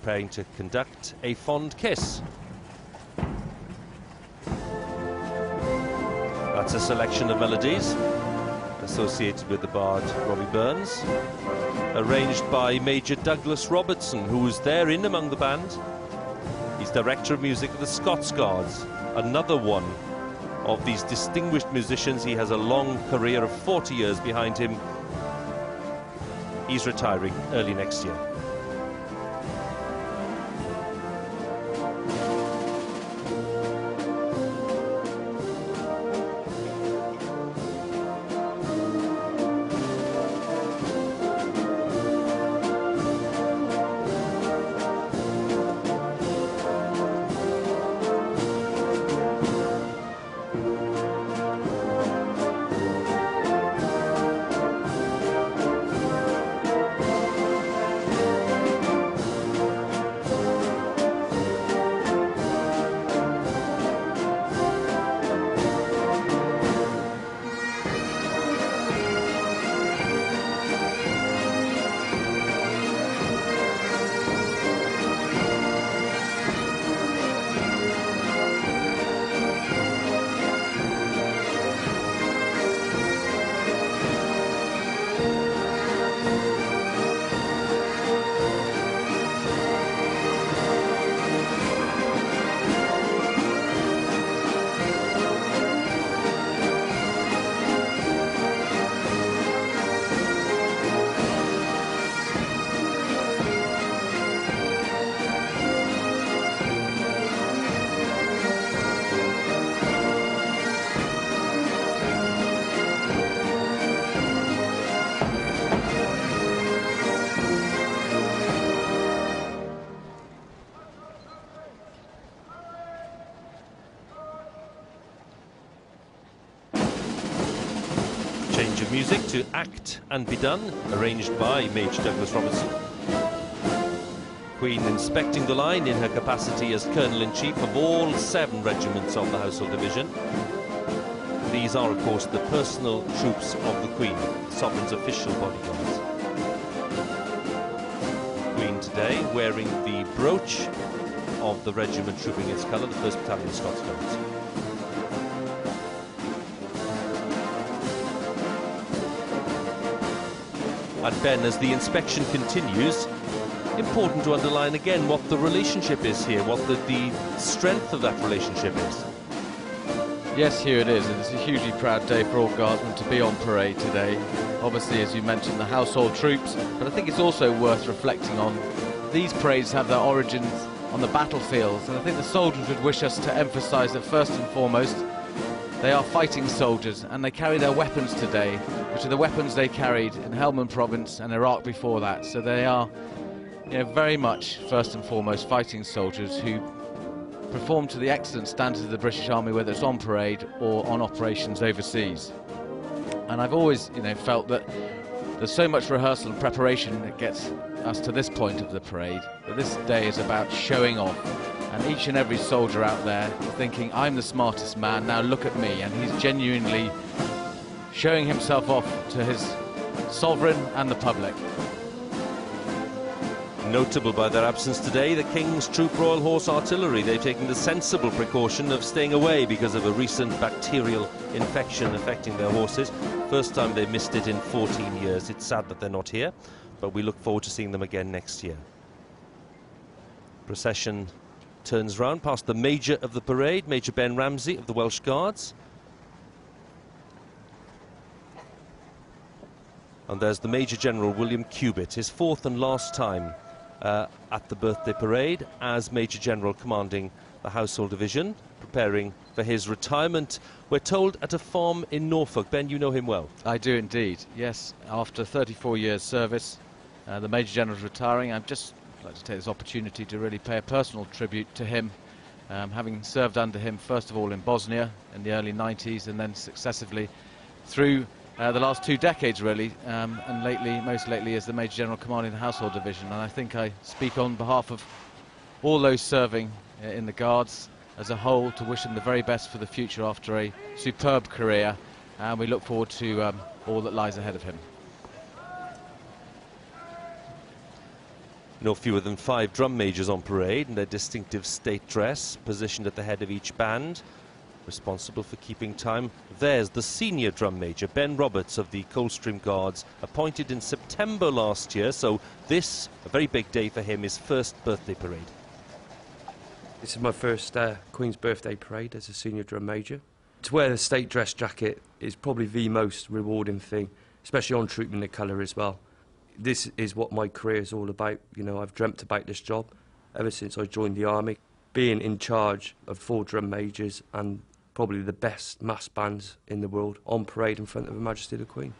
preparing to conduct a fond kiss. That's a selection of melodies associated with the bard Robbie Burns, arranged by Major Douglas Robertson, who was there in among the band. He's Director of Music of the Scots Guards, another one of these distinguished musicians. He has a long career of 40 years behind him. He's retiring early next year. Change of music to Act and Be Done, arranged by Major Douglas Robertson. Queen inspecting the line in her capacity as Colonel-in-Chief of all 7 regiments of the Household Division. These are, of course, the personal troops of the Queen, the Sovereign's official bodyguards. Queen today wearing the brooch of the regiment trooping its colour, the 1st Battalion Scots Guards. And Ben, as the inspection continues, important to underline again what the relationship is here, what the strength of that relationship is. Yes, here it is, and it's a hugely proud day for all Guardsmen to be on parade today. Obviously, as you mentioned, the household troops, but I think it's also worth reflecting on these parades have their origins on the battlefields, and I think the soldiers would wish us to emphasise that first and foremost, they are fighting soldiers, and they carry their weapons today, which are the weapons they carried in Helmand Province and Iraq before that. So they are, very much first and foremost fighting soldiers who perform to the excellent standards of the British Army, whether it's on parade or on operations overseas. And I've always, felt that there's so much rehearsal and preparation that gets us to this point of the parade, but this day is about showing off. And each and every soldier out there thinking, I'm the smartest man, now look at me. And he's genuinely showing himself off to his sovereign and the public. Notable by their absence today, the King's Troop Royal Horse Artillery. They've taken the sensible precaution of staying away because of a recent bacterial infection affecting their horses. First time they missed it in 14 years. It's sad that they're not here, but we look forward to seeing them again next year. Procession turns round past the Major of the parade, Major Ben Ramsey of the Welsh Guards. And there's the Major General William Cubitt, his 4th and last time at the birthday parade as Major General commanding the Household Division, preparing for his retirement, we're told, at a farm in Norfolk. Ben, you know him well. I do indeed, yes. After 34 years service, the Major General's retiring. I'd just like to take this opportunity to really pay a personal tribute to him, having served under him first of all in Bosnia in the early 90s and then successively through the last 2 decades really, and most lately as the Major General commanding the Household Division. And I think I speak on behalf of all those serving in the Guards as a whole to wish him the very best for the future after a superb career, and we look forward to all that lies ahead of him. No fewer than 5 drum majors on parade in their distinctive state dress, positioned at the head of each band, responsible for keeping time. There's the senior drum major, Ben Roberts of the Coldstream Guards, appointed in September last year, so this, a very big day for him, his first birthday parade. This is my first Queen's birthday parade as a senior drum major. To wear the state dress jacket is probably the most rewarding thing, especially on troop in the colour as well. This is what my career is all about. You know, I've dreamt about this job ever since I joined the army. Being in charge of 4 drum majors and probably the best mass bands in the world on parade in front of Her Majesty the Queen.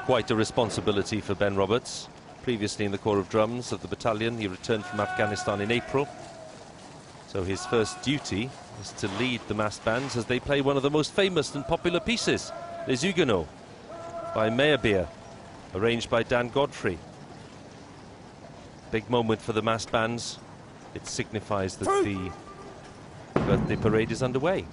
Quite a responsibility for Ben Roberts. Previously in the Corps of Drums of the battalion, he returned from Afghanistan in April. So his first duty is to lead the mass bands as they play one of the most famous and popular pieces, Les Huguenots, by Meyerbeer, arranged by Dan Godfrey. Big moment for the mass bands. It signifies that the birthday parade is underway.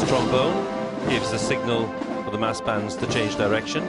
Trombone gives the signal for the mass bands to change direction.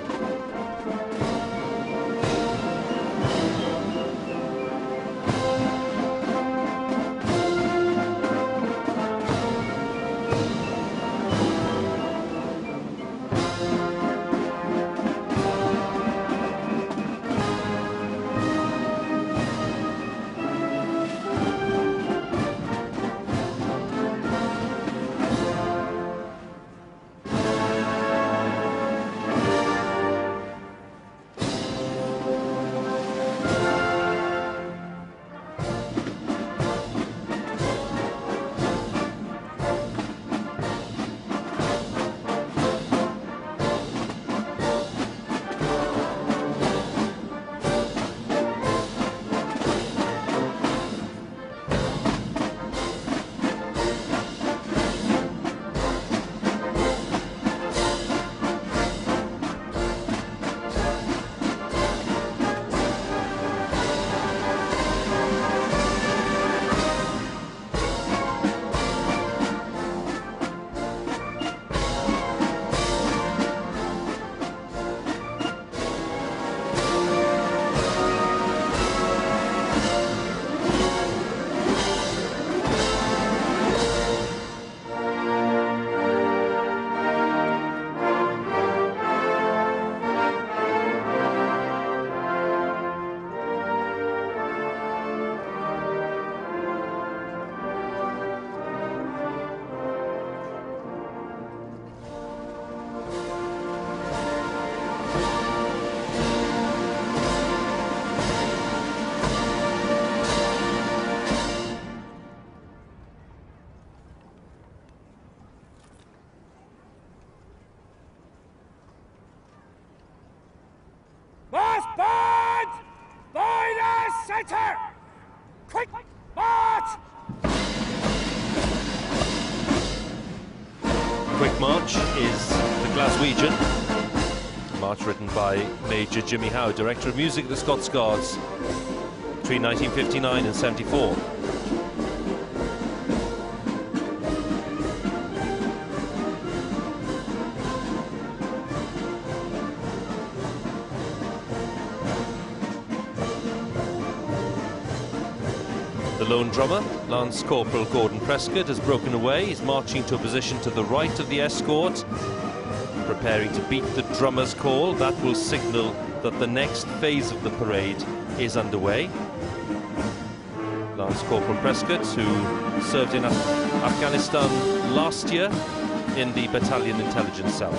Patriotic March is the Glaswegian, a march written by Major Jimmy Howe, Director of Music of the Scots Guards, between 1959 and 74. The lone drummer, Lance Corporal Gordon Prescott, has broken away. He's marching to a position to the right of the escort, preparing to beat the drummer's call. That will signal that the next phase of the parade is underway. Lance Corporal Prescott, who served in Afghanistan last year in the battalion intelligence cell.